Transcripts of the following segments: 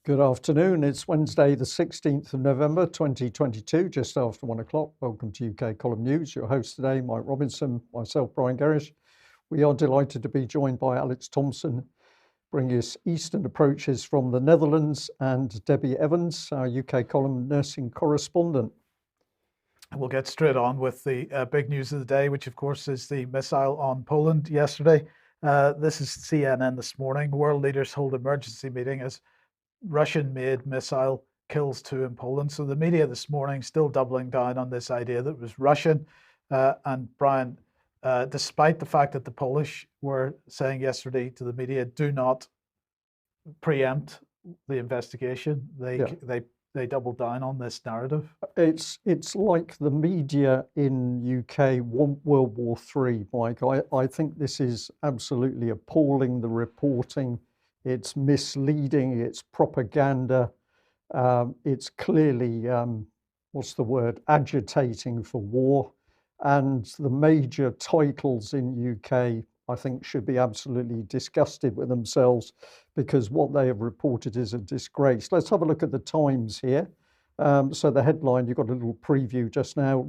Good afternoon. It's Wednesday, the 16th of November, 2022, just after 1 o'clock. Welcome to UK Column News. Your host today, Mike Robinson, myself, Brian Gerrish. We are delighted to be joined by Alex Thomson, bringing us Eastern approaches from the Netherlands, and Debi Evans, our UK Column nursing correspondent. We'll get straight on with the big news of the day, which of course is the missile on Poland yesterday. This is CNN this morning. World leaders hold emergency meeting as Russian-made missile kills 2 in Poland. So the media this morning still doubling down on this idea that it was Russian. And Brian, despite the fact that the Polish were saying yesterday to the media, do not preempt the investigation, they doubled down on this narrative. It's like the media in UK want World War III, Mike. I think this is absolutely appalling, the reporting. It's misleading, it's propaganda, it's clearly, agitating for war. And the major titles in UK, I think, should be absolutely disgusted with themselves, because what they have reported is a disgrace. Let's have a look at the Times here. So the headline, you've got a little preview just now.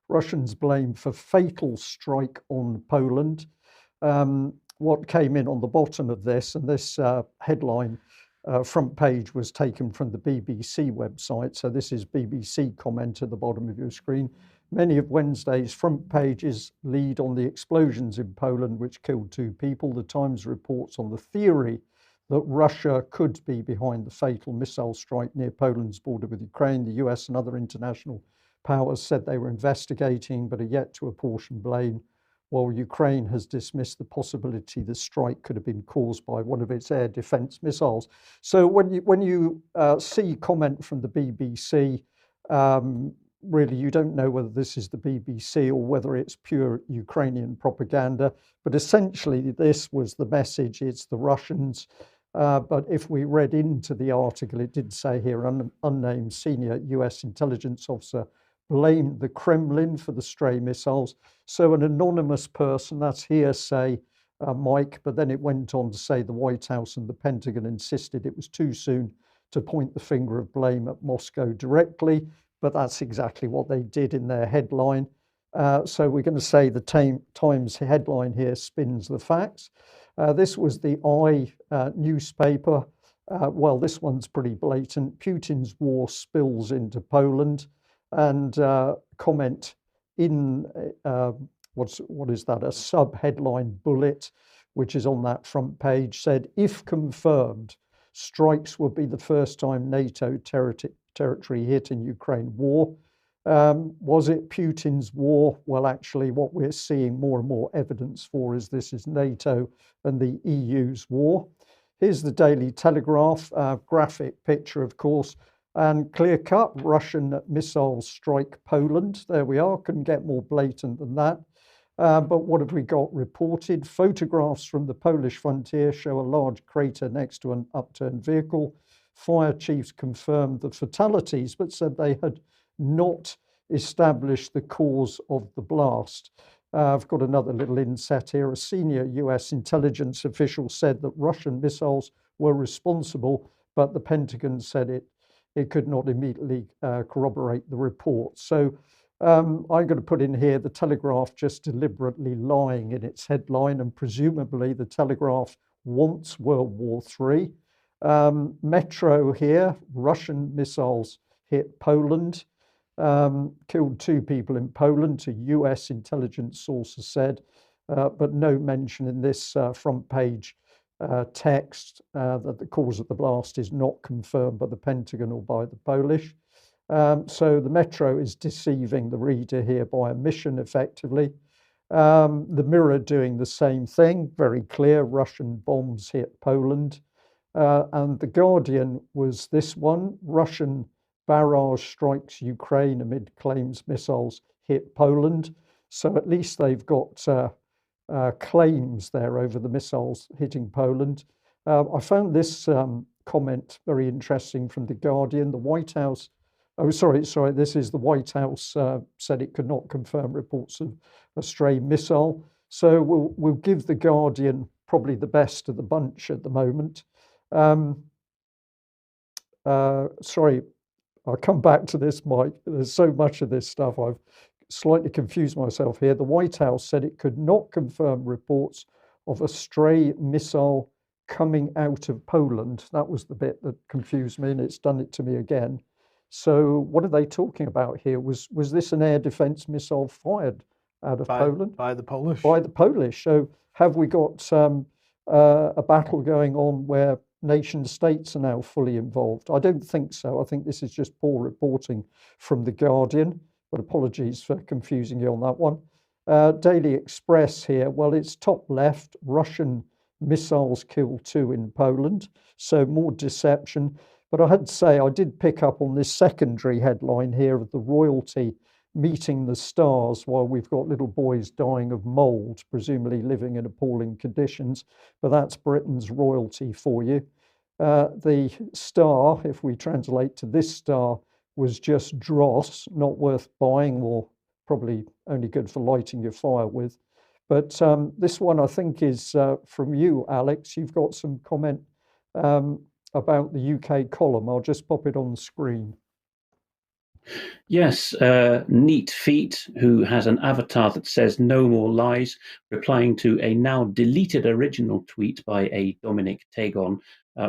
Russians blamed for fatal strike on Poland. What came in on the bottom of this, and this headline front page was taken from the BBC website. So this is BBC comment at the bottom of your screen. Many of Wednesday's front pages lead on the explosions in Poland, which killed 2 people. The Times reports on the theory that Russia could be behind the fatal missile strike near Poland's border with Ukraine. The US and other international powers said they were investigating, but are yet to apportion blame, while Ukraine has dismissed the possibility the strike could have been caused by one of its air defense missiles. So when you see comment from the BBC, really you don't know whether this is the BBC or whether it's pure Ukrainian propaganda. But essentially this was the message, it's the Russians. But if we read into the article, it did say here, unnamed senior US intelligence officer blamed the Kremlin for the stray missiles. So an anonymous person, that's hearsay, Mike, but then it went on to say the White House and the Pentagon insisted it was too soon to point the finger of blame at Moscow directly, but that's exactly what they did in their headline. So we're going to say the Times headline here spins the facts. This was the newspaper. Well, this one's pretty blatant. Putin's war spills into Poland. And comment in what is that? A sub-headline bullet, which is on that front page, said, if confirmed, strikes would be the first time NATO territory hit in Ukraine war. Was it Putin's war? Well, actually, what we're seeing more and more evidence for is this is NATO and the EU's war. Here's the Daily Telegraph, graphic picture, of course. And clear-cut, Russian missiles strike Poland. There we are, couldn't get more blatant than that. But what have we got reported? Photographs from the Polish frontier show a large crater next to an upturned vehicle. Fire chiefs confirmed the fatalities, but said they had not established the cause of the blast. I've got another little inset here. A senior US intelligence official said that Russian missiles were responsible, but the Pentagon said it could not immediately corroborate the report. So I'm going to put in here the Telegraph just deliberately lying in its headline, and presumably the Telegraph wants World War III. Metro here, Russian missiles hit Poland, killed 2 people in Poland, to US intelligence sources said, but no mention in this front page text that the cause of the blast is not confirmed by the Pentagon or by the Polish. So the Metro is deceiving the reader here by omission, effectively. The Mirror doing the same thing, very clear, Russian bombs hit Poland. And the Guardian was this one, Russian barrage strikes Ukraine amid claims missiles hit Poland. So at least they've got claims there over the missiles hitting Poland. I found this comment very interesting from The Guardian. The White House, this is the White House said it could not confirm reports of a stray missile. So we'll give The Guardian probably the best of the bunch at the moment. sorry, I'll come back to this, Mike. There's so much of this stuff. I've slightly confused myself here. The White House said it could not confirm reports of a stray missile coming out of Poland. That was the bit that confused me, and it's done it to me again. So, what are they talking about here? Was this an air defense missile fired out of Poland? By the Polish. By the Polish. So, have we got a battle going on where nation states are now fully involved? I don't think so. I think this is just poor reporting from The Guardian, but apologies for confusing you on that one. Daily Express here, well, it's top left. Russian missiles kill 2 in Poland, so more deception. But I had to say, I did pick up on this secondary headline here of the royalty meeting the stars while we've got little boys dying of mould, presumably living in appalling conditions. But that's Britain's royalty for you. The star, if we translate to this star, was just dross, not worth buying, or probably only good for lighting your fire with. But this one, I think, is from you, Alex. You've got some comment about the UK column. I'll just pop it on the screen. Yes, Neat Feet, who has an avatar that says no more lies, replying to a now deleted original tweet by a Dominic Tagon,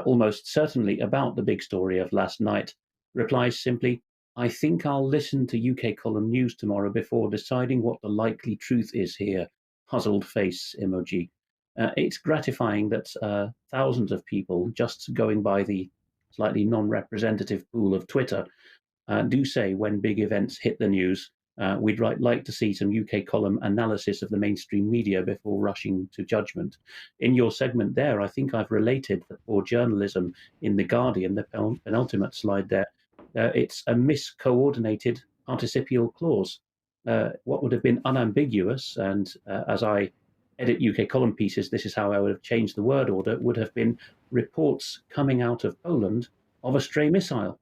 almost certainly about the big story of last night, replies simply, I think I'll listen to UK column news tomorrow before deciding what the likely truth is here. Puzzled face emoji. It's gratifying that thousands of people, just going by the slightly non-representative pool of Twitter, do say when big events hit the news, we'd like to see some UK column analysis of the mainstream media before rushing to judgment. In your segment there, I think I've related the poor journalism in The Guardian, the penultimate slide there. It's a miscoordinated participial clause. What would have been unambiguous, and as I edit UK column pieces, this is how I would have changed the word order, would have been reports coming out of Poland of a stray missile.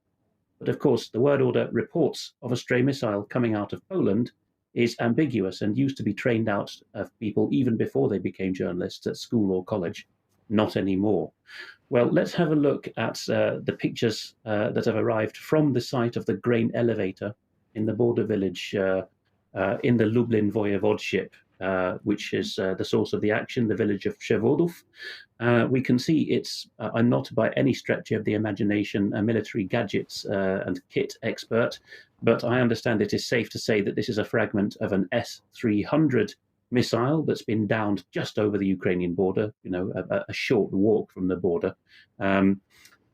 But of course, the word order reports of a stray missile coming out of Poland is ambiguous and used to be trained out of people even before they became journalists at school or college. Not anymore. Well, let's have a look at the pictures that have arrived from the site of the grain elevator in the border village in the Lublin Voivodeship, which is the source of the action, the village of Przewodów. We can see it's, I'm not by any stretch of the imagination a military gadgets and kit expert, but I understand it is safe to say that this is a fragment of an S-300 missile that's been downed just over the Ukrainian border, a short walk from the border.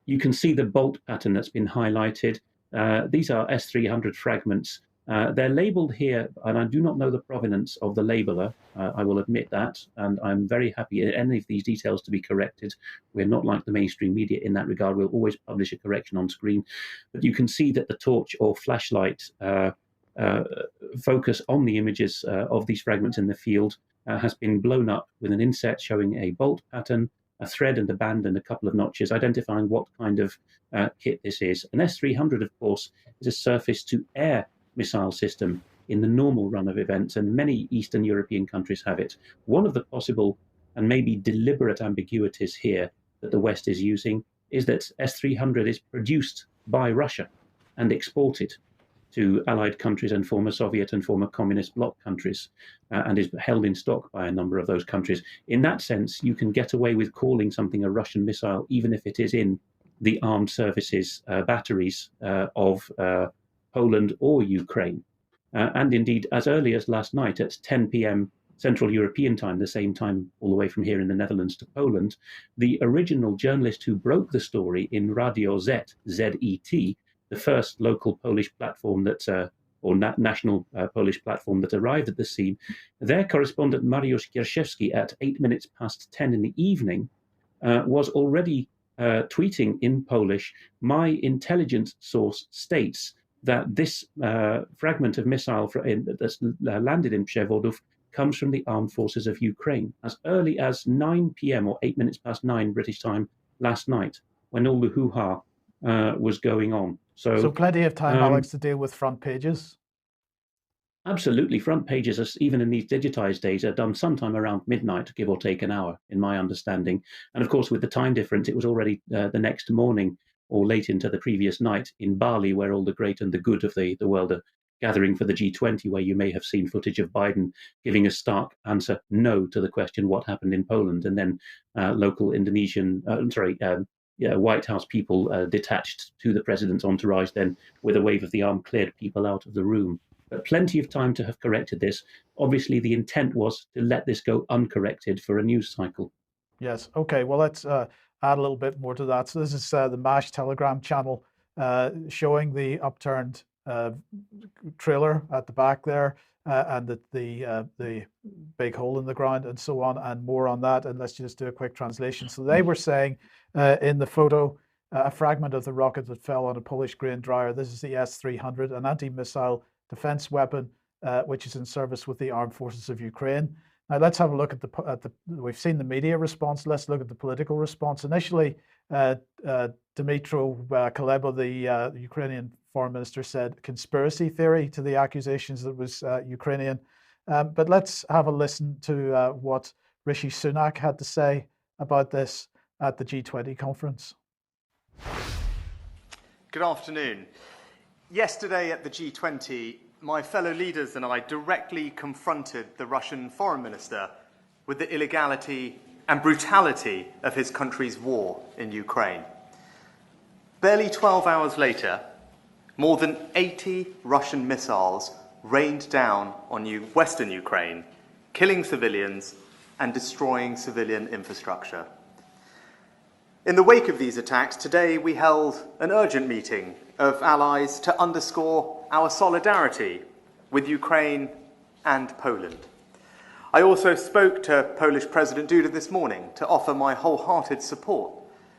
You can see the bolt pattern that's been highlighted. These are S-300 fragments. They're labeled here, and I do not know the provenance of the labeler. I will admit that, and I'm very happy in any of these details to be corrected. We're not like the mainstream media in that regard. We'll always publish a correction on screen. But you can see that the torch or flashlight focus on the images of these fragments in the field has been blown up with an inset showing a bolt pattern, a thread and a band and a couple of notches, identifying what kind of kit this is. An S-300, of course, is a surface-to-air missile system in the normal run of events, and many Eastern European countries have it. One of the possible and maybe deliberate ambiguities here that the West is using is that S-300 is produced by Russia and exported to allied countries and former Soviet and former communist bloc countries, and is held in stock by a number of those countries. In that sense, you can get away with calling something a Russian missile, even if it is in the armed services batteries of Poland or Ukraine. And indeed, as early as last night at 10 p.m. Central European time, the same time all the way from here in the Netherlands to Poland, the original journalist who broke the story in Radio Z, Z-E-T, the first local Polish platform that, or national Polish platform that arrived at the scene, their correspondent Mariusz Gierszewski at 8 minutes past 10 in the evening was already tweeting in Polish, my intelligence source states that this fragment of missile that's landed in Przewodów comes from the armed forces of Ukraine as early as 9 p.m. or 8 minutes past 9 British time last night, when all the hoo-ha was going on. So plenty of time, Alex, to deal with front pages. Absolutely. Front pages, even in these digitized days, are done sometime around midnight, give or take an hour, in my understanding. And of course, with the time difference, it was already the next morning or late into the previous night in Bali, where all the great and the good of the world are gathering for the G20, where you may have seen footage of Biden giving a stark answer no to the question, what happened in Poland? And then local White House people detached to the president's entourage, then with a wave of the arm cleared people out of the room. But plenty of time to have corrected this. Obviously, the intent was to let this go uncorrected for a news cycle. Yes. Okay. Well, let's add a little bit more to that. So this is the MASH Telegram channel showing the upturned trailer at the back there and the big hole in the ground and so on, and more on that. And let's just do a quick translation. So they were saying in the photo, a fragment of the rocket that fell on a Polish grain dryer. This is the S-300, an anti-missile defense weapon, which is in service with the armed forces of Ukraine. Now let's have a look at the. We've seen the media response. Let's look at the political response. Initially, Dmytro Kuleba, the Ukrainian foreign minister, said conspiracy theory to the accusations that it was Ukrainian. But let's have a listen to what Rishi Sunak had to say about this at the G20 conference. Good afternoon. Yesterday at the G20, my fellow leaders and I directly confronted the Russian foreign minister with the illegality and brutality of his country's war in Ukraine. Barely 12 hours later, more than 80 Russian missiles rained down on Western Ukraine, killing civilians and destroying civilian infrastructure. In the wake of these attacks, today we held an urgent meeting of allies to underscore our solidarity with Ukraine and Poland. I also spoke to Polish President Duda this morning to offer my wholehearted support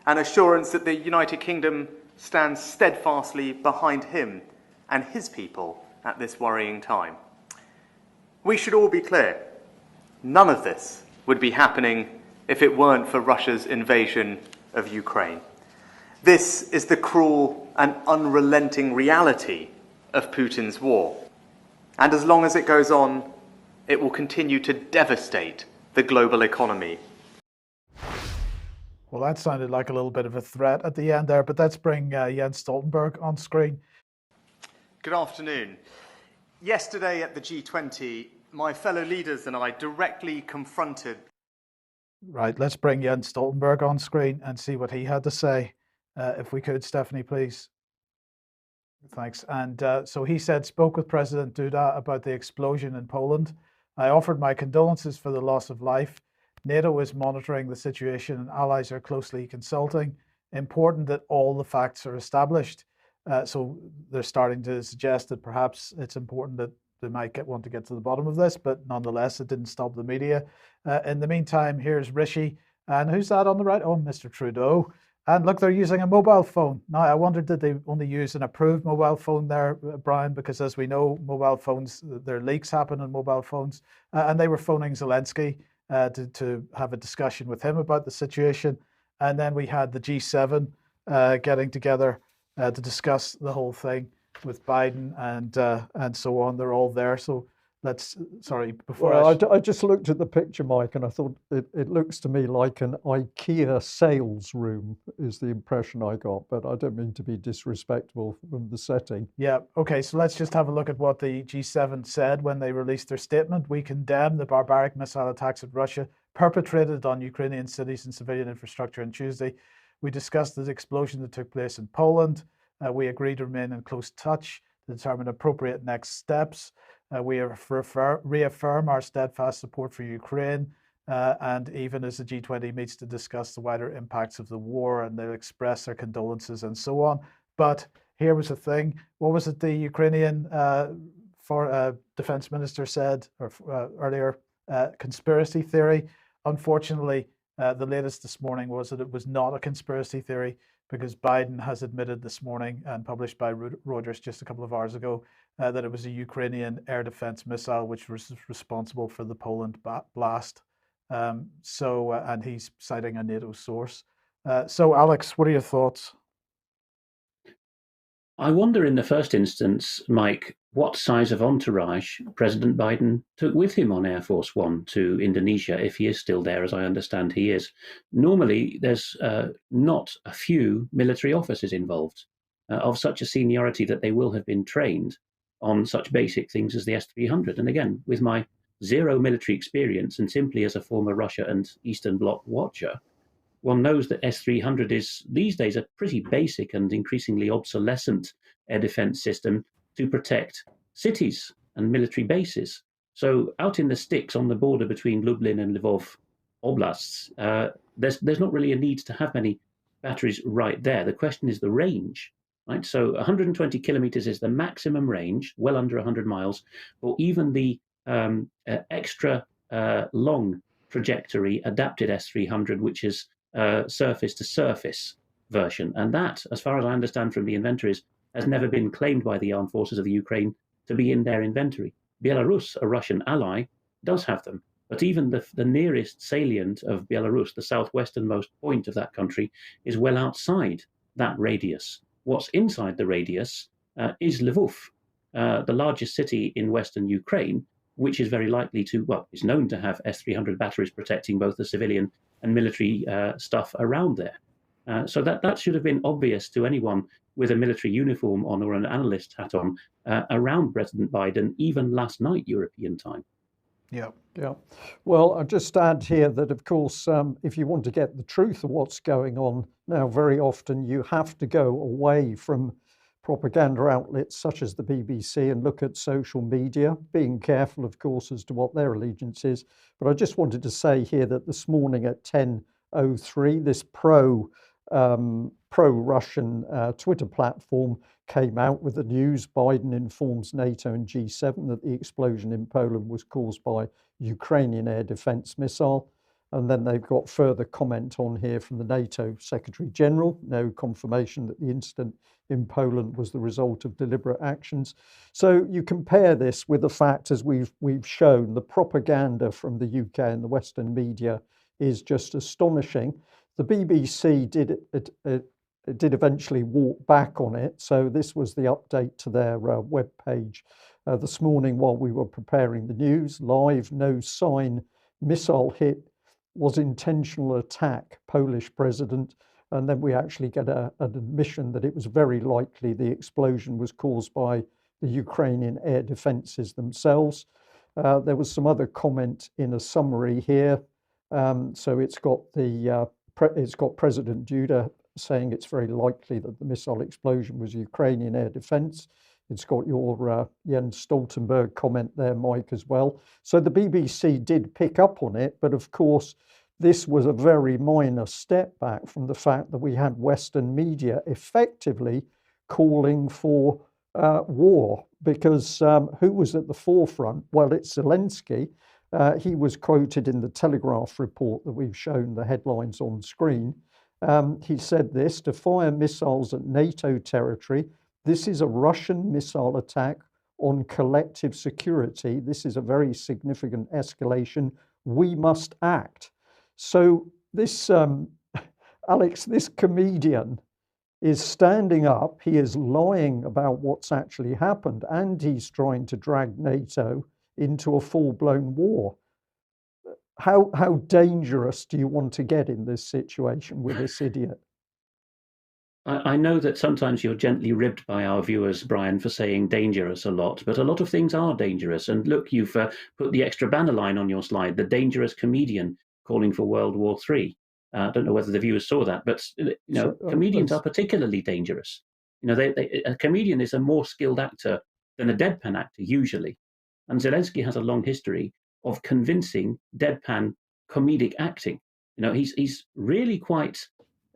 and assurance that the United Kingdom stands steadfastly behind him and his people at this worrying time. We should all be clear, none of this would be happening if it weren't for Russia's invasion of Ukraine. This is the cruel and unrelenting reality of Putin's war. And as long as it goes on, it will continue to devastate the global economy. Well, that sounded like a little bit of a threat at the end there, but let's bring Jens Stoltenberg on screen. Good afternoon. Yesterday at the G20, my fellow leaders and I directly confronted. Right, let's bring Jens Stoltenberg on screen and see what he had to say. If we could, Stephanie, please. Thanks. And so he said, spoke with President Duda about the explosion in Poland. I offered my condolences for the loss of life. NATO is monitoring the situation and allies are closely consulting. Important that all the facts are established. So they're starting to suggest that perhaps it's important that they might want to get to the bottom of this, but nonetheless, it didn't stop the media. In the meantime, here's Rishi. And who's that on the right? Oh, Mr. Trudeau. And look, they're using a mobile phone. Now, I wondered, did they only use an approved mobile phone there, Brian? Because as we know, mobile phones, their leaks happen on mobile phones. And they were phoning Zelensky to have a discussion with him about the situation. And then we had the G7 getting together to discuss the whole thing with Biden and so on. They're all there. So let's, sorry, before I just looked at the picture, Mike, and I thought it looks to me like an IKEA sales room is the impression I got, but I don't mean to be disrespectful from the setting. Yeah, okay, so let's just have a look at what the G7 said when they released their statement. We condemn the barbaric missile attacks at Russia perpetrated on Ukrainian cities and civilian infrastructure on Tuesday. We discussed the explosion that took place in Poland. We agreed to remain in close touch to determine appropriate next steps. We reaffirm our steadfast support for Ukraine, and even as the G20 meets to discuss the wider impacts of the war, and they'll express their condolences and so on. But here was the thing. What was it the Ukrainian defense minister said earlier? Conspiracy theory. Unfortunately, the latest this morning was that it was not a conspiracy theory, because Biden has admitted this morning and published by Reuters just a couple of hours ago that it was a Ukrainian air defense missile which was responsible for the Poland blast. And he's citing a NATO source. So Alex, what are your thoughts? I wonder in the first instance, Mike, what size of entourage President Biden took with him on Air Force One to Indonesia, if he is still there, as I understand he is. Normally, there's not a few military officers involved of such a seniority that they will have been trained on such basic things as the S-300. And again, with my zero military experience and simply as a former Russia and Eastern Bloc watcher, one knows that S-300 is these days a pretty basic and increasingly obsolescent air defense system to protect cities and military bases. So out in the sticks on the border between Lublin and Lvov oblasts, there's not really a need to have many batteries right there. The question is the range, right? So 120 kilometers is the maximum range, well under 100 miles, or even the extra long trajectory adapted S-300, which is surface to surface version. And that, as far as I understand from the inventories, has never been claimed by the armed forces of the Ukraine to be in their inventory. Belarus, a Russian ally, does have them. But even the nearest salient of Belarus, the southwesternmost point of that country, is well outside that radius. What's inside the radius is Lvov, the largest city in western Ukraine, which is very likely to, well, is known to have S-300 batteries protecting both the civilian and military stuff around there. So that should have been obvious to anyone with a military uniform on or an analyst hat on around President Biden, even last night, European time. Yeah. Yeah. Well, I'll just add here that, of course, if you want to get the truth of what's going on now, very often you have to go away from propaganda outlets such as the BBC and look at social media, being careful, of course, as to what their allegiance is. But I just wanted to say here that this morning at 10:03, this pro-Russian Twitter platform came out with the news. Biden informs NATO and G7 that the explosion in Poland was caused by Ukrainian air defense missile. And then they've got further comment on here from the NATO Secretary General, no confirmation that the incident in Poland was the result of deliberate actions. So you compare this with the fact, as we've shown, the propaganda from the UK and the Western media is just astonishing. The BBC did eventually walk back on it. So this was the update to their webpage this morning while we were preparing the news. Live, no sign, missile hit was intentional attack, Polish president. And then we actually get an admission that it was very likely the explosion was caused by the Ukrainian air defenses themselves. There was some other comment in a summary here. So it's got President Duda saying it's very likely that the missile explosion was Ukrainian air defense. It's got your Jens Stoltenberg comment there, Mike, as well. So the BBC did pick up on it, but of course, this was a very minor step back from the fact that we had Western media effectively calling for war, because who was at the forefront? Well, it's Zelensky. He was quoted in the Telegraph report that we've shown the headlines on screen. He said this: to fire missiles at NATO territory, this is a Russian missile attack on collective security. This is a very significant escalation. We must act. So this, Alex, this comedian is standing up. He is lying about what's actually happened, and he's trying to drag NATO into a full-blown war. How dangerous do you want to get in this situation with this idiot? I know that sometimes you're gently ribbed by our viewers, Brian, for saying dangerous a lot, but a lot of things are dangerous. And look, you've put the extra banner line on your slide, the dangerous comedian calling for World War III. I don't know whether the viewers saw that, but comedians are particularly dangerous. A comedian is a more skilled actor than a deadpan actor usually. And Zelensky has a long history of convincing deadpan comedic acting. He's really quite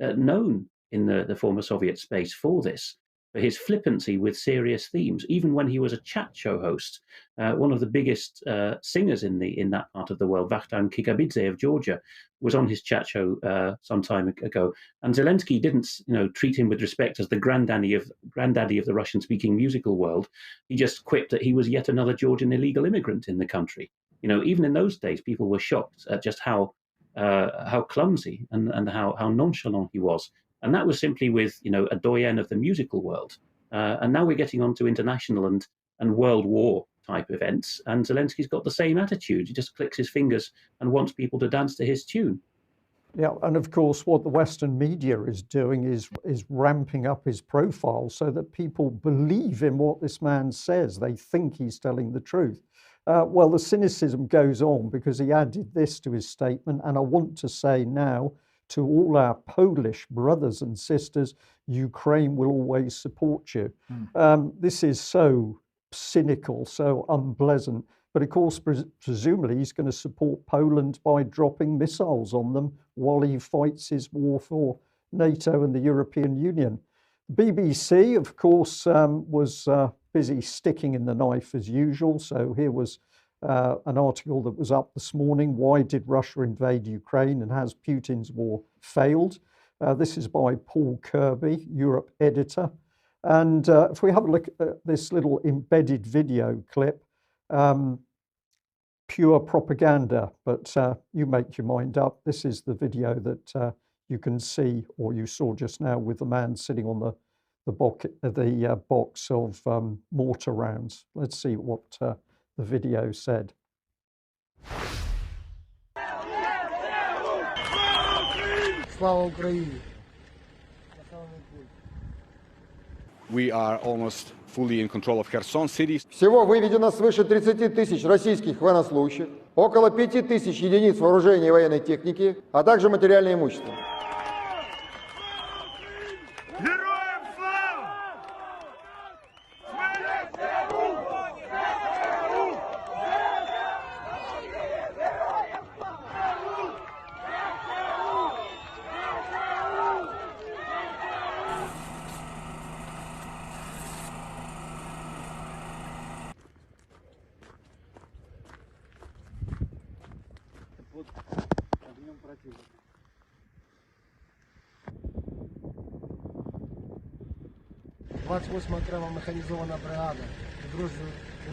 known in the former Soviet space for this, for his flippancy with serious themes. Even when he was a chat show host, one of the biggest singers in that part of the world, Vakhtan Kikabidze of Georgia, was on his chat show some time ago. And Zelensky didn't, treat him with respect as the granddaddy of the Russian-speaking musical world. He just quipped that he was yet another Georgian illegal immigrant in the country. Even in those days, people were shocked at just how clumsy and how nonchalant he was. And that was simply with, a doyen of the musical world. And now we're getting on to international and world war type events. And Zelensky's got the same attitude. He just clicks his fingers and wants people to dance to his tune. Yeah, and of course, what the Western media is doing is ramping up his profile so that people believe in what this man says. They think he's telling the truth. Well, the cynicism goes on because he added this to his statement, and I want to say now to all our Polish brothers and sisters, Ukraine will always support you. This is so cynical, so unpleasant. But of course, presumably he's going to support Poland by dropping missiles on them while he fights his war for NATO and the European Union. The BBC, of course, was busy sticking in the knife as usual. So here was an article that was up this morning. Why did Russia invade Ukraine and has Putin's war failed? This is by Paul Kirby, Europe editor. And if we have a look at this little embedded video clip, pure propaganda, but you make your mind up. This is the video that you can see, or you saw just now, with the man sitting on the box of mortar rounds. Let's see what the video said. Слава Україні! We are almost fully in control of Kherson city. Всего выведено свыше 30 тысяч российских военнослужащих, около 5 тысяч единиц вооружения и военной техники, а также материальное имущество.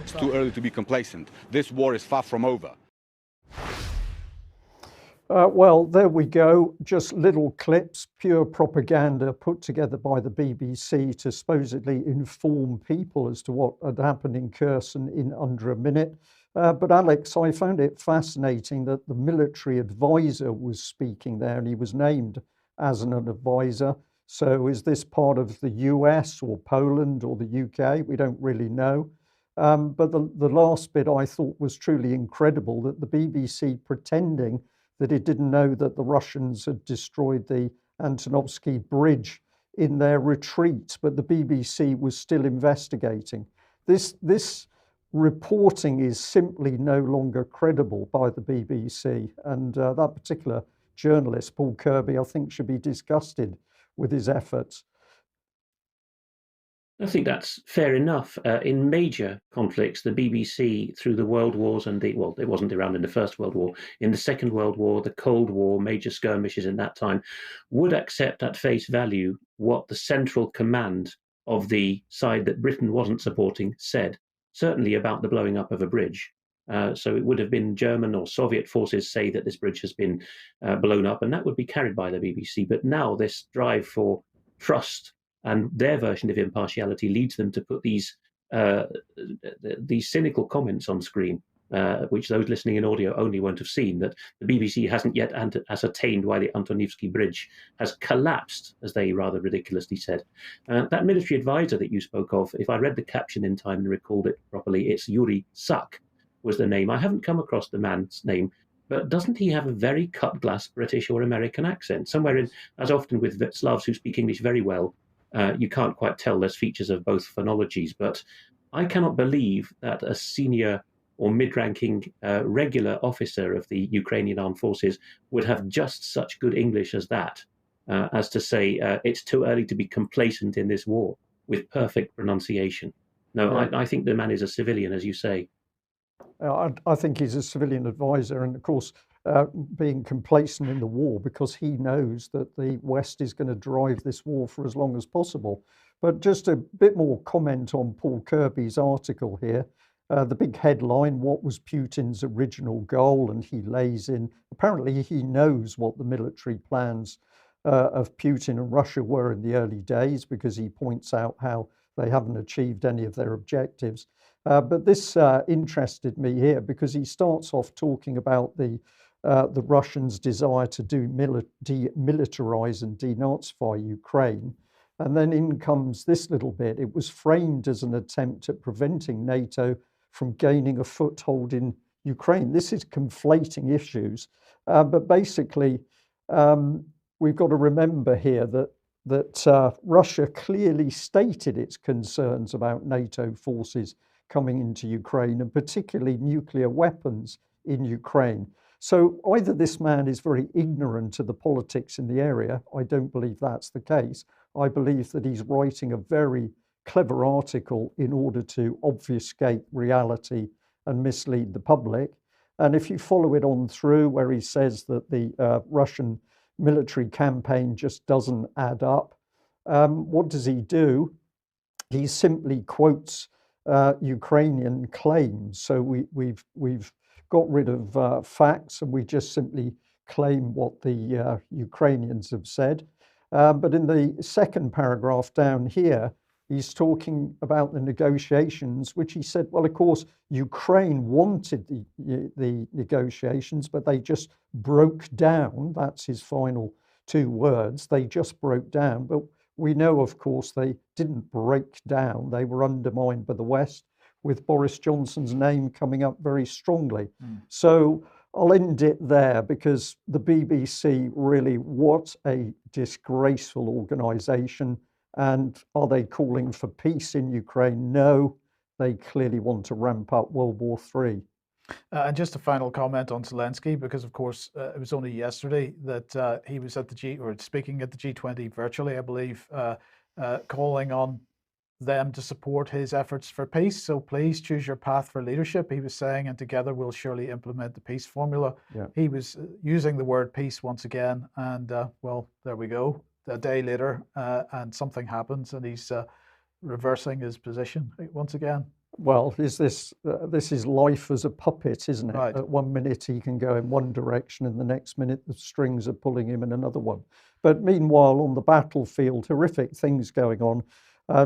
It's too early to be complacent. This war is far from over. Well, there we go. Just little clips, pure propaganda put together by the BBC to supposedly inform people as to what had happened in Kherson in under a minute. But Alex, I found it fascinating that the military advisor was speaking there, and he was named as an advisor. So is this part of the US or Poland or the UK? We don't really know. But the last bit I thought was truly incredible, that the BBC pretending that it didn't know that the Russians had destroyed the Antonovsky Bridge in their retreat, but the BBC was still investigating. This reporting is simply no longer credible by the BBC, and that particular journalist, Paul Kirby, I think should be disgusted with his efforts. I think that's fair enough. In major conflicts, the BBC, through the world wars and it wasn't around in the First World War, in the Second World War, the Cold War, major skirmishes in that time, would accept at face value what the central command of the side that Britain wasn't supporting said, certainly about the blowing up of a bridge. So it would have been German or Soviet forces say that this bridge has been blown up, and that would be carried by the BBC. But now this drive for trust and their version of impartiality leads them to put these cynical comments on screen, which those listening in audio only won't have seen, that the BBC hasn't yet ascertained why the Antonivsky Bridge has collapsed, as they rather ridiculously said. That military advisor that you spoke of, if I read the caption in time and recalled it properly, it's Yuri Suk was the name. I haven't come across the man's name, but doesn't he have a very cut glass British or American accent? Somewhere in, as often with Slavs who speak English very well, you can't quite tell. There's features of both phonologies, but I cannot believe that a senior or mid-ranking regular officer of the Ukrainian armed forces would have just such good English as that, as to say it's too early to be complacent in this war, with perfect pronunciation. No, I think the man is a civilian, as you say. I think he's a civilian advisor, and of course, being complacent in the war because he knows that the West is going to drive this war for as long as possible. But just a bit more comment on Paul Kirby's article here. The big headline, what was Putin's original goal? And he lays in, apparently he knows what the military plans of Putin and Russia were in the early days, because he points out how they haven't achieved any of their objectives. But this interested me here because he starts off talking about the Russians' desire to demilitarize and denazify Ukraine. And then in comes this little bit. It was framed as an attempt at preventing NATO from gaining a foothold in Ukraine. This is conflating issues. But basically, we've got to remember here that Russia clearly stated its concerns about NATO forces coming into Ukraine, and particularly nuclear weapons in Ukraine. So either this man is very ignorant of the politics in the area. I don't believe that's the case. I believe that he's writing a very clever article in order to obfuscate reality and mislead the public. And if you follow it on through, where he says that the Russian military campaign just doesn't add up, what does he do? He simply quotes Ukrainian claims. So we've got rid of facts, and we just simply claim what the Ukrainians have said. But in the second paragraph down here, he's talking about the negotiations, which he said, well, of course, Ukraine wanted the negotiations, but they just broke down. That's his final two words. They just broke down. But we know, of course, they didn't break down. They were undermined by the West, with Boris Johnson's name coming up very strongly. So I'll end it there, because the BBC, really, what a disgraceful organisation. And are they calling for peace in Ukraine? No, they clearly want to ramp up World War III. And just a final comment on Zelensky, because of course it was only yesterday that he was at speaking at the G20 virtually, I believe, calling on them to support his efforts for peace. So please choose your path for leadership, he was saying, and together we'll surely implement the peace formula. Yeah. He was using the word peace once again, and well, there we go. A day later, and something happens, and he's reversing his position once again. Well, this is life as a puppet, isn't it? Right. At 1 minute he can go in one direction, and the next minute the strings are pulling him in another one. But meanwhile, on the battlefield, horrific things going on.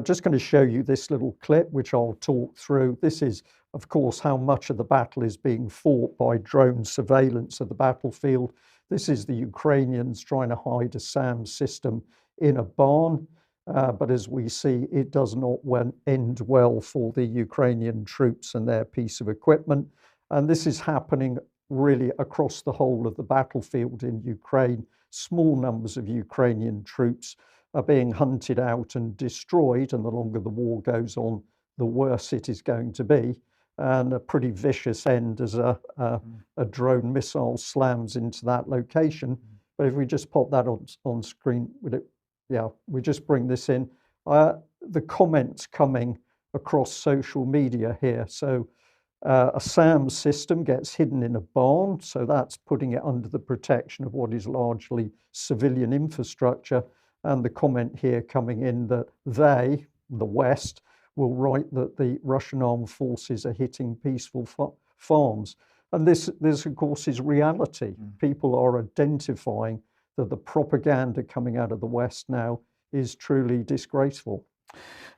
Just going to show you this little clip, which I'll talk through. This is, of course, how much of the battle is being fought by drone surveillance of the battlefield. This is the Ukrainians trying to hide a SAM system in a barn. But as we see, it does not end well for the Ukrainian troops and their piece of equipment. And this is happening really across the whole of the battlefield in Ukraine. Small numbers of Ukrainian troops are being hunted out and destroyed. And the longer the war goes on, the worse it is going to be. And a pretty vicious end as a drone missile slams into that location. But if we just pop that on screen, we just bring this in. The comments coming across social media here. So a SAM system gets hidden in a barn, so that's putting it under the protection of what is largely civilian infrastructure. And the comment here coming in that they, the West, will write that the Russian armed forces are hitting peaceful farms. And this, of course, is reality. People are identifying that the propaganda coming out of the West now is truly disgraceful.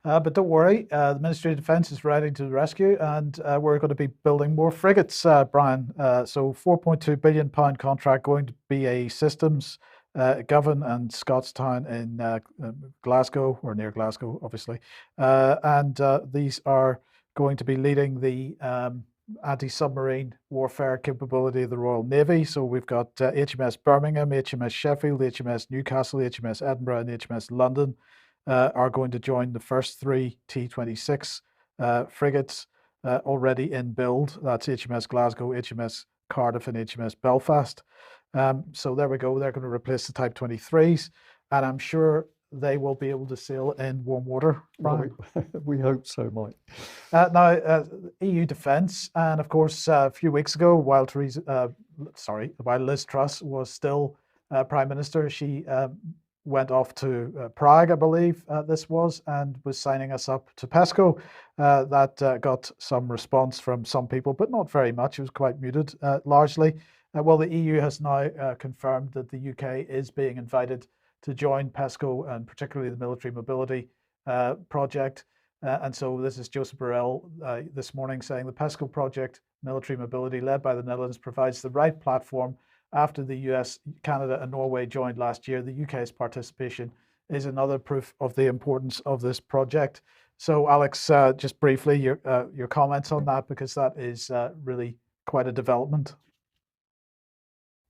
But don't worry, the Ministry of Defence is ready to the rescue, and we're going to be building more frigates, Brian. So £4.2 billion contract going to BAE Systems, Govan and Scottstown in Glasgow, or near Glasgow, obviously. And these are going to be leading the anti-submarine warfare capability of the Royal Navy. So we've got HMS Birmingham, HMS Sheffield, HMS Newcastle, HMS Edinburgh, and HMS London are going to join the first three T-26 frigates already in build. That's HMS Glasgow, HMS Cardiff, and HMS Belfast. So there we go. They're going to replace the Type 23s, and I'm sure they will be able to sail in warm water. Well, we hope so, Mike. Now, EU defence, and of course, a few weeks ago, while Liz Truss was still Prime Minister, she went off to Prague, I believe this was, and was signing us up to PESCO. That got some response from some people, but not very much. It was quite muted, largely. Well, the EU has now confirmed that the UK is being invited to join PESCO, and particularly the military mobility project. And so this is Joseph Borrell this morning saying the PESCO project, military mobility led by the Netherlands, provides the right platform after the US, Canada, and Norway joined last year. The UK's participation is another proof of the importance of this project. So, Alex, just briefly, your comments on that, because that is really quite a development.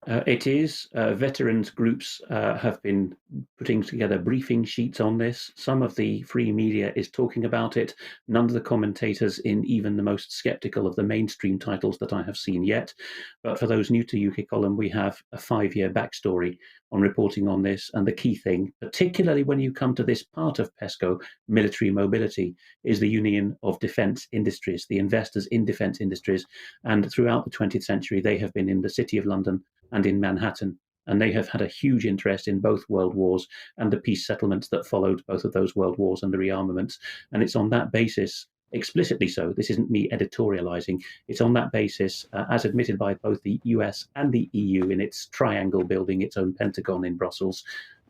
It is. Veterans groups have been putting together briefing sheets on this. Some of the free media is talking about it. None of the commentators in even the most skeptical of the mainstream titles that I have seen yet. But for those new to UK Column, we have a 5-year backstory on reporting on this. And the key thing, particularly when you come to this part of PESCO, military mobility, is the Union of Defence Industries, the investors in defence industries. And throughout the 20th century, they have been in the City of London and in Manhattan, and they have had a huge interest in both world wars and the peace settlements that followed both of those world wars and the rearmaments. And it's on that basis, explicitly so, this isn't me editorializing, it's on that basis, as admitted by both the US and the EU in its triangle building its own Pentagon in Brussels,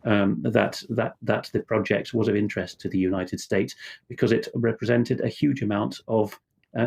that the project was of interest to the United States because it represented a huge amount of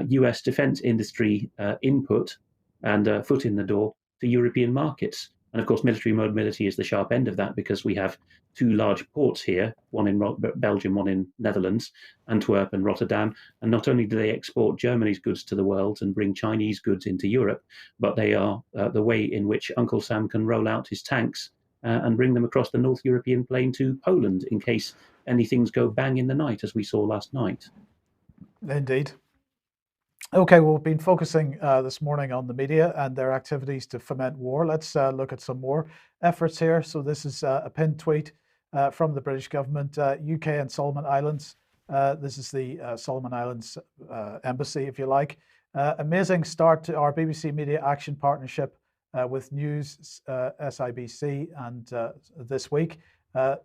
US defense industry input and foot in the door to European markets. And of course, military mobility is the sharp end of that because we have 2 large ports here, one in Belgium, one in Netherlands, Antwerp and Rotterdam. And not only do they export Germany's goods to the world and bring Chinese goods into Europe, but they are the way in which Uncle Sam can roll out his tanks and bring them across the North European plain to Poland in case any things go bang in the night, as we saw last night. Indeed. Okay, well, we've been focusing this morning on the media and their activities to foment war. Let's look at some more efforts here. So this is a pinned tweet from the British government, UK and Solomon Islands. This is the Solomon Islands embassy, if you like. Amazing start to our BBC Media Action partnership with News SIBC and this week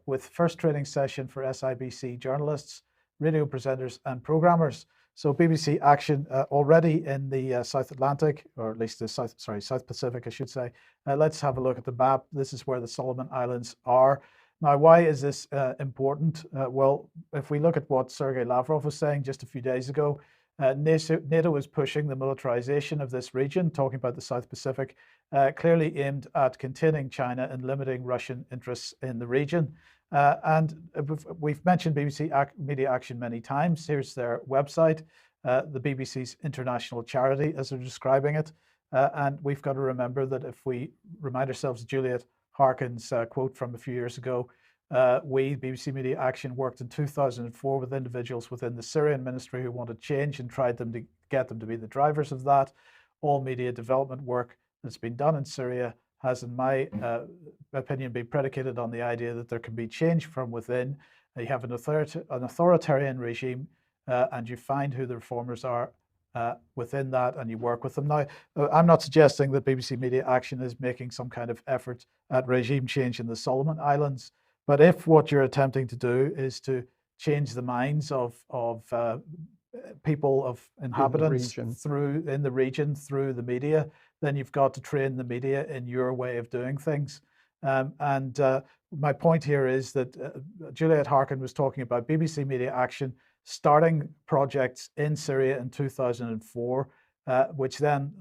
with first training session for SIBC journalists, radio presenters and programmers. So BBC Action already in the South Atlantic, or at least the South Pacific, I should say. Let's have a look at the map. This is where the Solomon Islands are. Now, why is this important? Well, if we look at what Sergei Lavrov was saying just a few days ago, NATO is pushing the militarization of this region, talking about the South Pacific, clearly aimed at containing China and limiting Russian interests in the region. And we've mentioned BBC Media Action many times. Here's their website, the BBC's international charity, as they're describing it. And we've got to remember that if we remind ourselves of Juliet Harkin's quote from a few years ago, we, BBC Media Action, worked in 2004 with individuals within the Syrian ministry who wanted change and tried to get them to be the drivers of that. All media development work that's been done in Syria has, in my opinion, been predicated on the idea that there can be change from within. You have an authoritarian regime and you find who the reformers are within that and you work with them. Now, I'm not suggesting that BBC Media Action is making some kind of effort at regime change in the Solomon Islands, but if what you're attempting to do is to change the minds of people, of inhabitants in the region through the media, then you've got to train the media in your way of doing things. My point here is that Juliet Harkin was talking about BBC Media Action starting projects in Syria in 2004, which then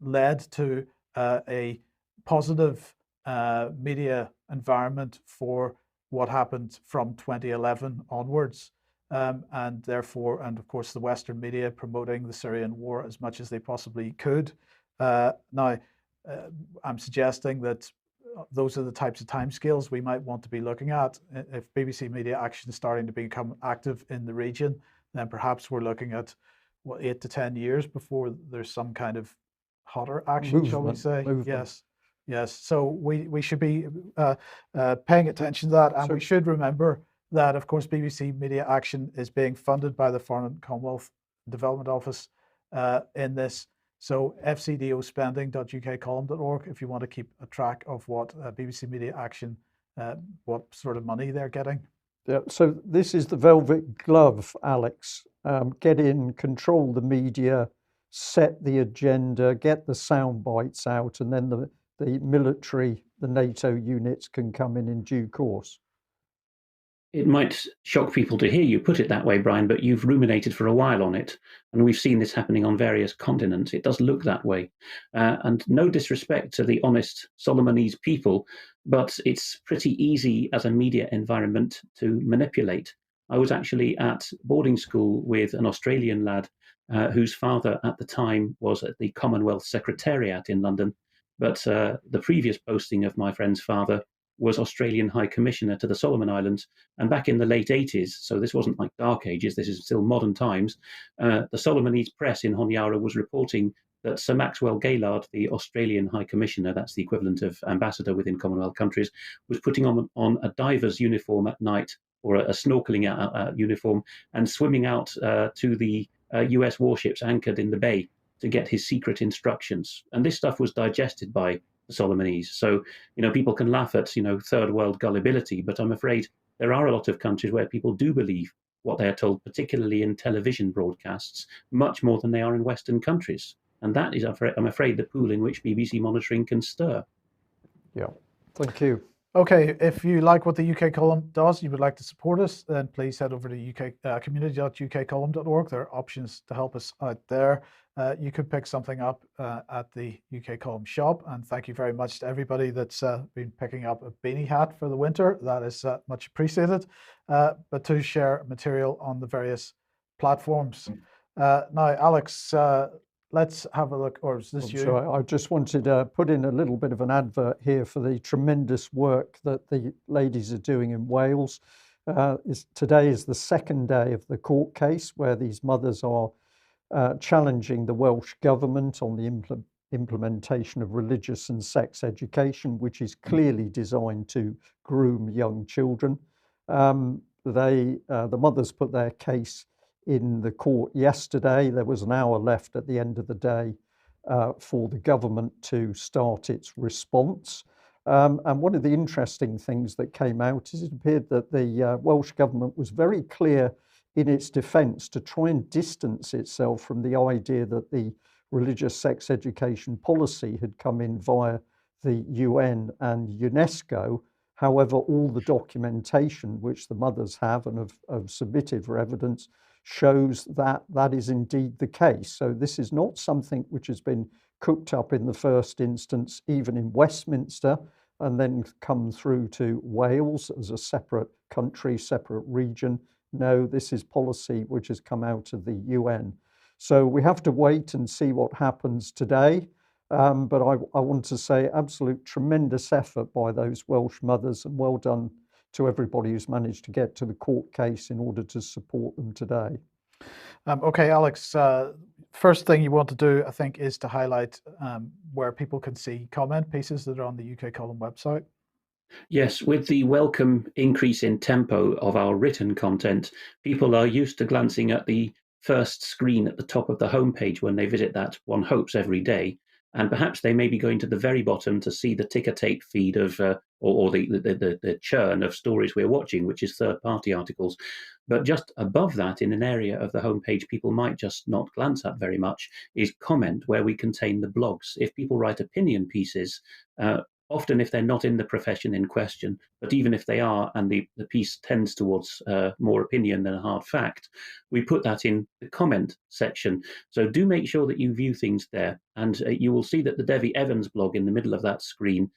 led to a positive media environment for what happened from 2011 onwards. And therefore, and of course, the Western media promoting the Syrian war as much as they possibly could. Now, I'm suggesting that those are the types of timescales we might want to be looking at. If BBC Media Action is starting to become active in the region, then perhaps we're looking at 8 to 10 years before there's some kind of hotter action, shall we say? Yes. So we should be paying attention to that, and we should remember that, of course, BBC Media Action is being funded by the Foreign and Commonwealth Development Office in this. So fcdospending.ukcolumn.org if you want to keep a track of what BBC Media Action, what sort of money they're getting. Yeah, so this is the velvet glove, Alex. Get in, control the media, set the agenda, get the sound bites out, and then the military, the NATO units can come in due course. It might shock people to hear you put it that way, Brian, but you've ruminated for a while on it, and we've seen this happening on various continents. It does look that way. And no disrespect to the honest Solomonese people, but it's pretty easy as a media environment to manipulate. I was actually at boarding school with an Australian lad whose father at the time was at the Commonwealth Secretariat in London, but the previous posting of my friend's father was Australian High Commissioner to the Solomon Islands. And back in the late 80s, so this wasn't like Dark Ages, this is still modern times, the Solomonese press in Honiara was reporting that Sir Maxwell Gaylard, the Australian High Commissioner, that's the equivalent of ambassador within Commonwealth countries, was putting on a diver's uniform at night, or a snorkeling uniform, and swimming out to the US warships anchored in the bay to get his secret instructions. And this stuff was digested by the Solomonese. So, people can laugh at, third world gullibility, but I'm afraid there are a lot of countries where people do believe what they are told, particularly in television broadcasts, much more than they are in Western countries. And that is, I'm afraid, the pool in which BBC monitoring can stir. Yeah, thank you. Okay, if you like what the UK column does, you would like to support us, then please head over to community.ukcolumn.org. There are options to help us out there. You could pick something up at the UK Column shop. And thank you very much to everybody that's been picking up a beanie hat for the winter. That is much appreciated. But to share material on the various platforms. Now, Alex, let's have a look, or is this you? Sorry, I just wanted to put in a little bit of an advert here for the tremendous work that the ladies are doing in Wales. Today is the second day of the court case where these mothers are challenging the Welsh government on the implementation of religious and sex education, which is clearly designed to groom young children. The mothers put their case in the court yesterday. There was an hour left at the end of the day for the government to start its response. And one of the interesting things that came out is it appeared that the Welsh government was very clear in its defence to try and distance itself from the idea that the religious sex education policy had come in via the UN and UNESCO. However, all the documentation which the mothers have and have submitted for evidence shows that that is indeed the case. So this is not something which has been cooked up in the first instance, even in Westminster, and then come through to Wales as a separate country, separate region. No, this is policy which has come out of the UN. So we have to wait and see what happens today. But I want to say absolute tremendous effort by those Welsh mothers, and well done to everybody who's managed to get to the court case in order to support them today. Okay, Alex, first thing you want to do, I think, is to highlight where people can see comment pieces that are on the UK Column website. Yes, with the welcome increase in tempo of our written content, people are used to glancing at the first screen at the top of the homepage when they visit that, one hopes, every day. And perhaps they may be going to the very bottom to see the ticker tape feed of, or the churn of stories we're watching, which is third-party articles. But just above that, in an area of the homepage people might just not glance at very much, is comment, where we contain the blogs. If people write opinion pieces, often if they're not in the profession in question, but even if they are, and the piece tends towards more opinion than a hard fact, we put that in the comment section. So do make sure that you view things there. And you will see that the Debi Evans blog in the middle of that screen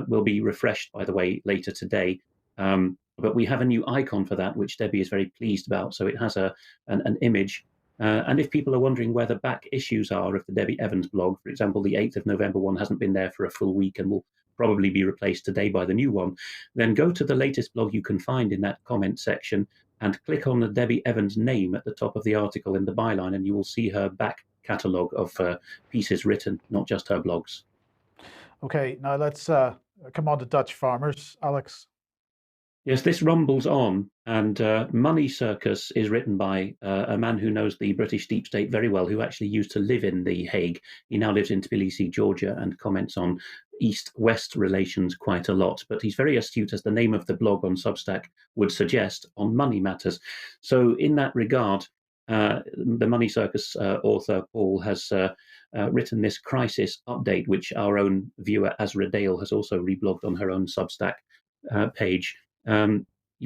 will be refreshed, by the way, later today. But we have a new icon for that, which Debbie is very pleased about. So it has an image. And if people are wondering where the back issues are of the Debi Evans blog, for example, the 8th of November one hasn't been there for a full week and will probably be replaced today by the new one, then go to the latest blog you can find in that comment section and click on the Debi Evans name at the top of the article in the byline, and you will see her back catalogue of pieces written, not just her blogs. Okay, now let's come on to Dutch farmers, Alex. Yes, this rumbles on, and Money Circus is written by a man who knows the British deep state very well, who actually used to live in The Hague. He now lives in Tbilisi, Georgia, and comments on East-West relations quite a lot. But he's very astute, as the name of the blog on Substack would suggest, on money matters. So in that regard, the Money Circus author, Paul, has written this crisis update, which our own viewer, Azra Dale, has also reblogged on her own Substack page.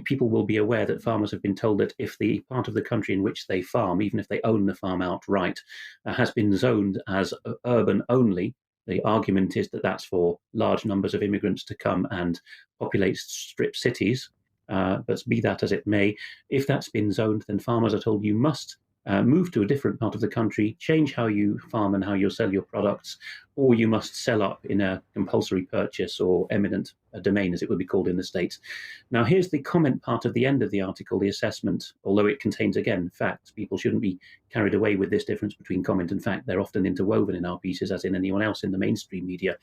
people will be aware that farmers have been told that if the part of the country in which they farm, even if they own the farm outright, has been zoned as urban only, the argument is that that's for large numbers of immigrants to come and populate strip cities. But be that as it may, if that's been zoned, then farmers are told you must move to a different part of the country, change how you farm and how you sell your products, or you must sell up in a compulsory purchase or eminent domain, as it would be called in the States. Now, here's the comment part of the end of the article, the assessment, although it contains, again, facts. People shouldn't be carried away with this difference between comment and fact. They're often interwoven in our pieces, as in anyone else in the mainstream media.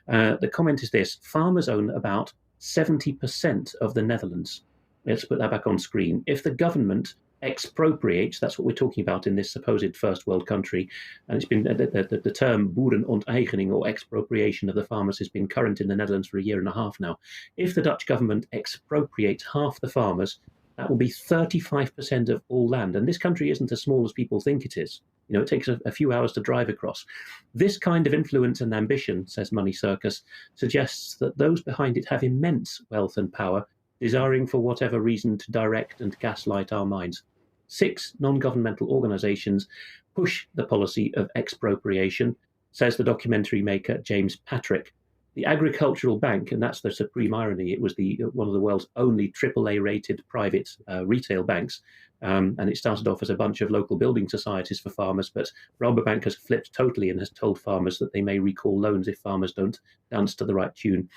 The comment is this: farmers own about 70% of the Netherlands. Let's put that back on screen. If the government expropriates, that's what we're talking about in this supposed first world country, and it's been the term boerenonteigning, or expropriation of the farmers, has been current in the Netherlands for a year and a half now. If the Dutch government expropriates half the farmers, that will be 35% of all land. And this country isn't as small as people think it is. You know, it takes a few hours to drive across. This kind of influence and ambition, says Money Circus, suggests that those behind it have immense wealth and power, desiring for whatever reason to direct and gaslight our minds. 6 non-governmental organizations push the policy of expropriation, says the documentary maker James Patrick. The Agricultural Bank, and that's the supreme irony, it was one of the world's only AAA-rated private retail banks, and it started off as a bunch of local building societies for farmers, but Rabobank has flipped totally and has told farmers that they may recall loans if farmers don't dance to the right tune.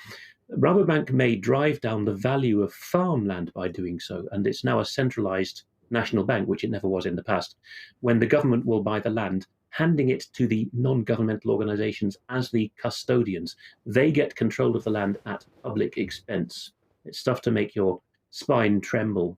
Rabobank may drive down the value of farmland by doing so, and it's now a centralized national bank, which it never was in the past, when the government will buy the land, handing it to the non-governmental organizations as the custodians. They get control of the land at public expense. It's stuff to make your spine tremble.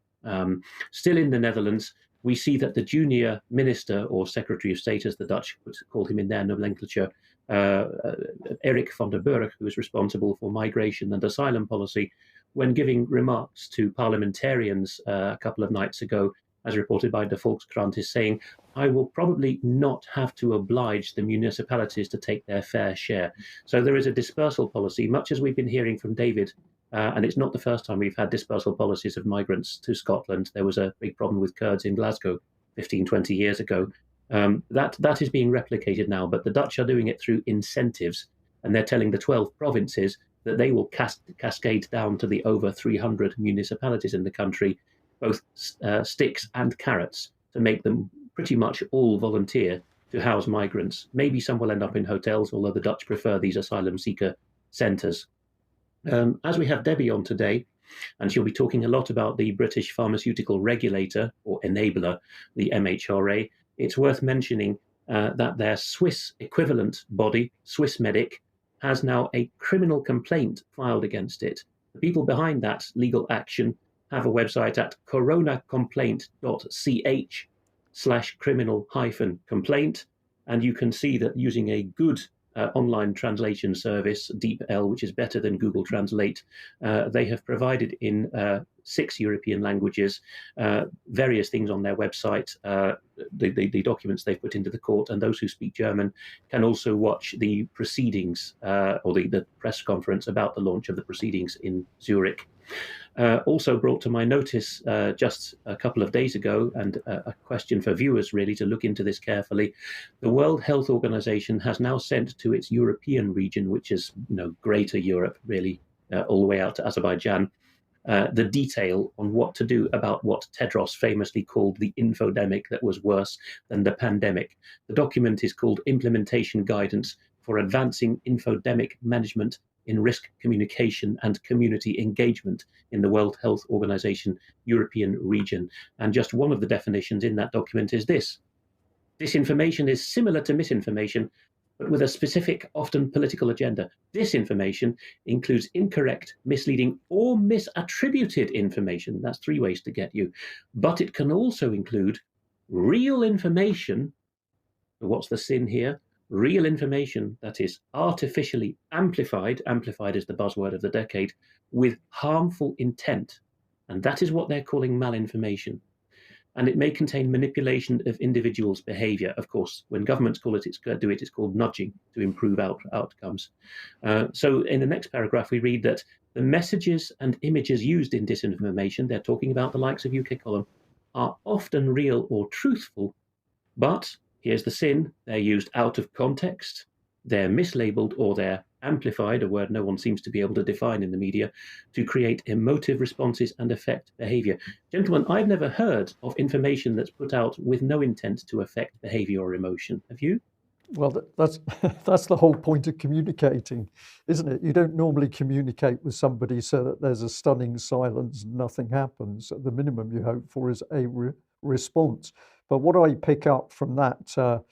Still in the Netherlands, we see that the junior minister, or Secretary of State, as the Dutch would call him in their nomenclature, Erik van den Burg, who is responsible for migration and asylum policy, when giving remarks to parliamentarians a couple of nights ago, as reported by the Volkskrant, is saying, I will probably not have to oblige the municipalities to take their fair share. So there is a dispersal policy, much as we've been hearing from David, and it's not the first time we've had dispersal policies of migrants to Scotland. There was a big problem with Kurds in Glasgow 15, 20 years ago. That is being replicated now, but the Dutch are doing it through incentives, and they're telling the 12 provinces that they will cascade down to the over 300 municipalities in the country, both sticks and carrots, to make them pretty much all volunteer to house migrants. Maybe some will end up in hotels, although the Dutch prefer these asylum seeker centres. As we have Debbie on today, and she'll be talking a lot about the British pharmaceutical regulator, or enabler, the MHRA, it's worth mentioning that their Swiss equivalent body, Swissmedic, has now a criminal complaint filed against it. The people behind that legal action have a website at coronacomplaint.ch/criminal-complaint, and you can see that using a good online translation service, DeepL, which is better than Google Translate, they have provided in 6 European languages various things on their website, the documents they've put into the court, and those who speak German can also watch the proceedings or the press conference about the launch of the proceedings in Zurich. Also brought to my notice just a couple of days ago, and a question for viewers really to look into this carefully, the World Health Organization has now sent to its European region, which is Greater Europe really, all the way out to Azerbaijan, the detail on what to do about what Tedros famously called the infodemic that was worse than the pandemic. The document is called Implementation Guidance for Advancing Infodemic Management in Risk Communication and Community Engagement in the World Health Organization European region. And just one of the definitions in that document is this: disinformation is similar to misinformation, but with a specific, often political agenda. Disinformation includes incorrect, misleading, or misattributed information. That's 3 ways to get you. But it can also include real information. What's the sin here? Real information that is artificially amplified is the buzzword of the decade, with harmful intent. And that is what they're calling malinformation. And it may contain manipulation of individuals' behavior. Of course, when governments do it, it's called nudging to improve outcomes. So in the next paragraph, we read that The messages and images used in disinformation, they're talking about the likes of UK Column, are often real or truthful, but here's the sin, they're used out of context, they're mislabeled, or they're amplified, a word no one seems to be able to define in the media, to create emotive responses and affect behavior. Gentlemen, I've never heard of information that's put out with no intent to affect behavior or emotion. Have you? Well, that's that's the whole point of communicating, isn't it? You don't normally communicate with somebody so that there's a stunning silence and nothing happens. At the minimum you hope for is a response. But what I pick up from that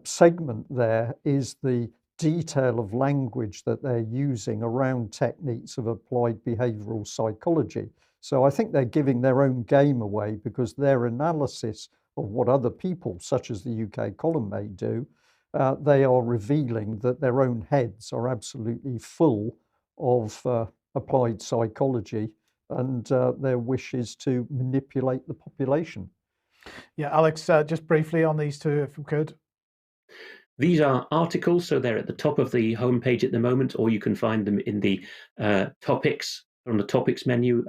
segment there is the detail of language that they're using around techniques of applied behavioral psychology. So I think they're giving their own game away, because their analysis of what other people, such as the UK Column, may do, they are revealing that their own heads are absolutely full of applied psychology, and their wish is to manipulate the population. Yeah, Alex, just briefly on these two, if we could. These are articles, so they're at the top of the homepage at the moment, or you can find them in the topics, from the topics menu,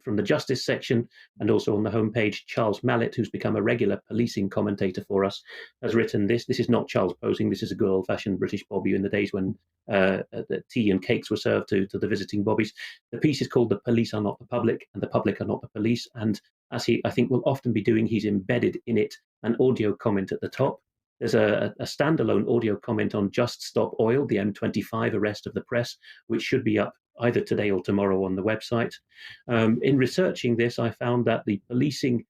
from the justice section, and also on the homepage. Charles Mallet, who's become a regular policing commentator for us, has written this. This is not Charles posing. This is a good old-fashioned British Bobby in the days when the tea and cakes were served to the visiting Bobbies. The piece is called "The Police Are Not the Public, and the Public Are Not the Police." And as he, I think, will often be doing, he's embedded in it an audio comment at the top. There's a standalone audio comment on Just Stop Oil, the M25 arrest of the press, which should be up either today or tomorrow on the website. In researching this, I found that the Policing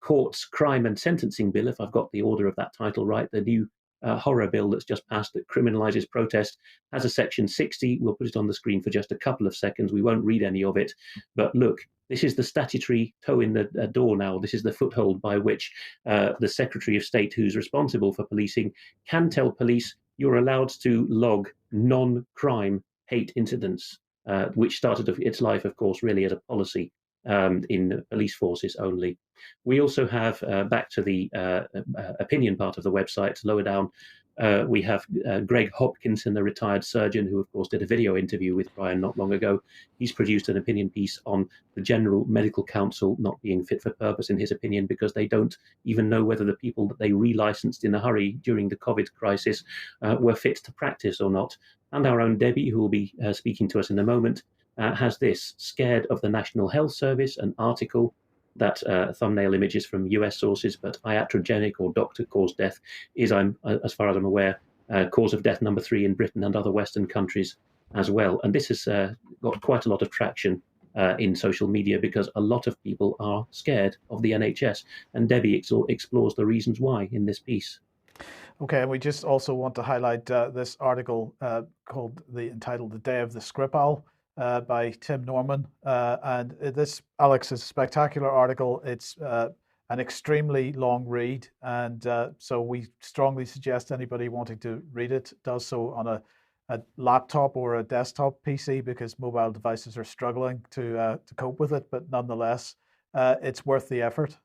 Courts Crime and Sentencing Bill, if I've got the order of that title right, the new horror bill that's just passed that criminalizes protest, has a section 60. We'll put it on the screen for just a couple of seconds. We won't read any of it. But look, this is the statutory toe in the door now. This is the foothold by which the Secretary of State, who's responsible for policing, can tell police you're allowed to log non-crime hate incidents, which started its life, of course, really as a policy in police forces only. We also have, back to the opinion part of the website, lower down, we have Greg Hopkinson, a retired surgeon who, of course, did a video interview with Brian not long ago. He's produced an opinion piece on the General Medical Council not being fit for purpose, in his opinion, because they don't even know whether the people that they relicensed in a hurry during the COVID crisis were fit to practice or not. And our own Debbie, who will be speaking to us in a moment, has this: scared of the National Health Service, an article that thumbnail images from US sources, but iatrogenic or doctor-caused death is, as far as I'm aware, cause of death number 3 in Britain and other Western countries as well. And this has got quite a lot of traction in social media, because a lot of people are scared of the NHS. And Debbie explores the reasons why in this piece. Okay, and we just also want to highlight this article entitled "The Day of the Skripal" by Tim Norman. And this, Alex, is a spectacular article. It's an extremely long read, and so we strongly suggest anybody wanting to read it does so on a laptop or a desktop PC, because mobile devices are struggling to cope with it. But nonetheless, it's worth the effort.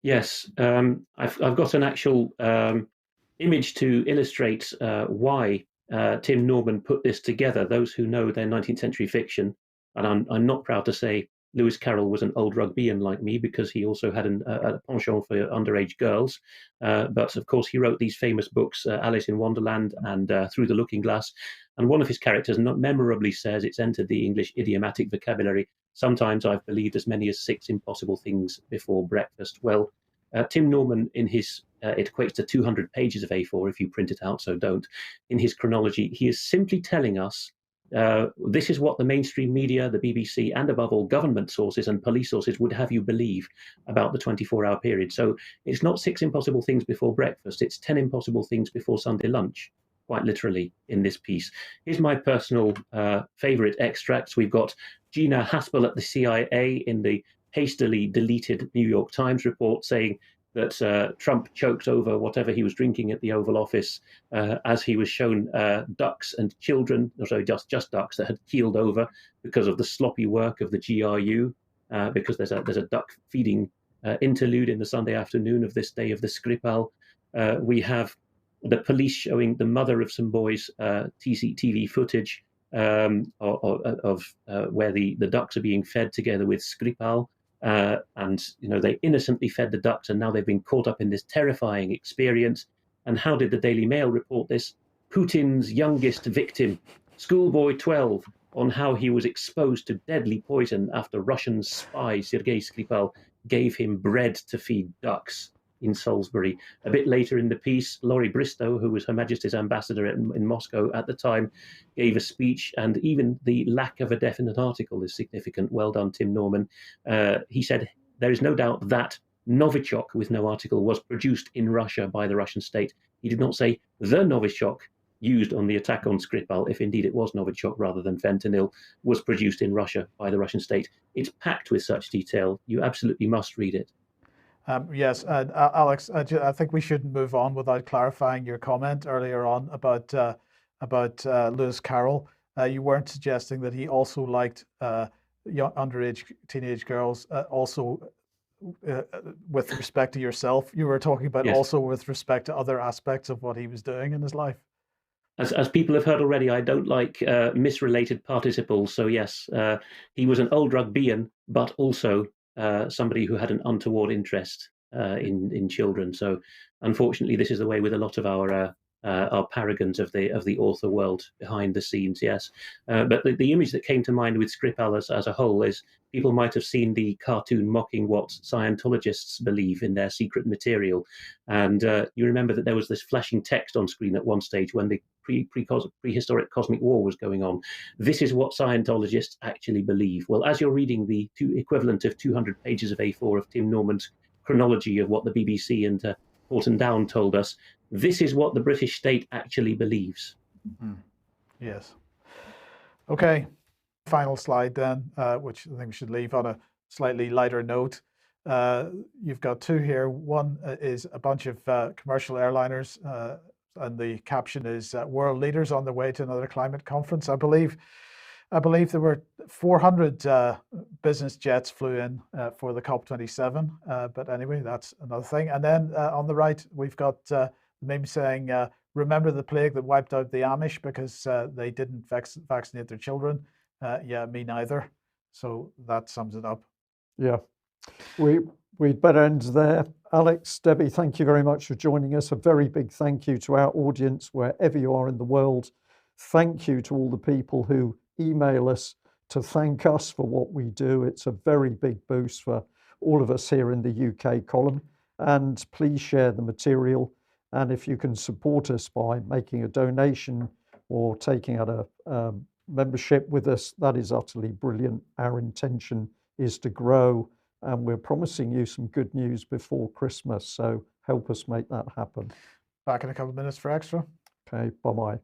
Yes, I've got an actual image to illustrate why Tim Norman put this together. Those who know their 19th century fiction, and I'm not proud to say Lewis Carroll was an old rugbyian like me, because he also had a penchant for underage girls. But of course, he wrote these famous books, Alice in Wonderland and Through the Looking Glass. And one of his characters not memorably says it's entered the English idiomatic vocabulary. Sometimes I've believed as many as 6 impossible things before breakfast. Well, Tim Norman, in his, it equates to 200 pages of A4 if you print it out, so don't. In his chronology, he is simply telling us this is what the mainstream media, the BBC, and above all government sources and police sources would have you believe about the 24-hour period. So it's not 6 impossible things before breakfast, it's 10 impossible things before Sunday lunch, quite literally, in this piece. Here's my personal favorite extracts. We've got Gina Haspel at the CIA in the hastily deleted New York Times report saying that Trump choked over whatever he was drinking at the Oval Office as he was shown ducks and children, or sorry, just ducks that had keeled over because of the sloppy work of the GRU, because there's a duck feeding interlude in the Sunday afternoon of this day of the Skripal. We have the police showing the mother of some boys' CCTV footage of where the ducks are being fed together with Skripal. And they innocently fed the ducks, and now they've been caught up in this terrifying experience. And how did the Daily Mail report this? Putin's youngest victim, schoolboy 12, on how he was exposed to deadly poison after Russian spy Sergei Skripal gave him bread to feed ducks in Salisbury. A bit later in the piece, Laurie Bristow, who was Her Majesty's ambassador in Moscow at the time, gave a speech, and even the lack of a definite article is significant. Well done, Tim Norman. He said, there is no doubt that Novichok, with no article, was produced in Russia by the Russian state. He did not say the Novichok used on the attack on Skripal, if indeed it was Novichok rather than fentanyl, was produced in Russia by the Russian state. It's packed with such detail. You absolutely must read it. Yes, Alex, I think we shouldn't move on without clarifying your comment earlier on about Lewis Carroll. You weren't suggesting that he also liked underage teenage girls, also with respect to yourself. You were talking about Yes. Also with respect to other aspects of what he was doing in his life. As people have heard already, I don't like misrelated participles. So yes, he was an old rugbyian, but also somebody who had an untoward interest in children. So unfortunately, this is the way with a lot of our paragons of the author world behind the scenes. Yes, but the image that came to mind with Skripal as a whole is people might have seen the cartoon mocking what Scientologists believe in their secret material, and you remember that there was this flashing text on screen at one stage when the prehistoric cosmic war was going on. This is what Scientologists actually believe. Well, as you're reading the equivalent of 200 pages of A4 of Tim Norman's chronology of what the BBC and Porton Down told us, this is what the British state actually believes. Mm-hmm. Yes. Okay. Final slide then, which I think we should leave on a slightly lighter note. You've got two here. One is a bunch of commercial airliners, and the caption is "World Leaders on their way to another climate conference." I believe there were 400 business jets flew in for the COP27. But anyway, that's another thing. And then on the right, we've got maybe saying, remember the plague that wiped out the Amish because they didn't vaccinate their children. Yeah, me neither. So that sums it up. Yeah, we'd better end there. Alex, Debbie, thank you very much for joining us. A very big thank you to our audience, wherever you are in the world. Thank you to all the people who email us to thank us for what we do. It's a very big boost for all of us here in the UK column. And please share the material. And if you can support us by making a donation or taking out a membership with us, that is utterly brilliant. Our intention is to grow, and we're promising you some good news before Christmas. So help us make that happen. Back in a couple of minutes for extra. Okay, bye-bye.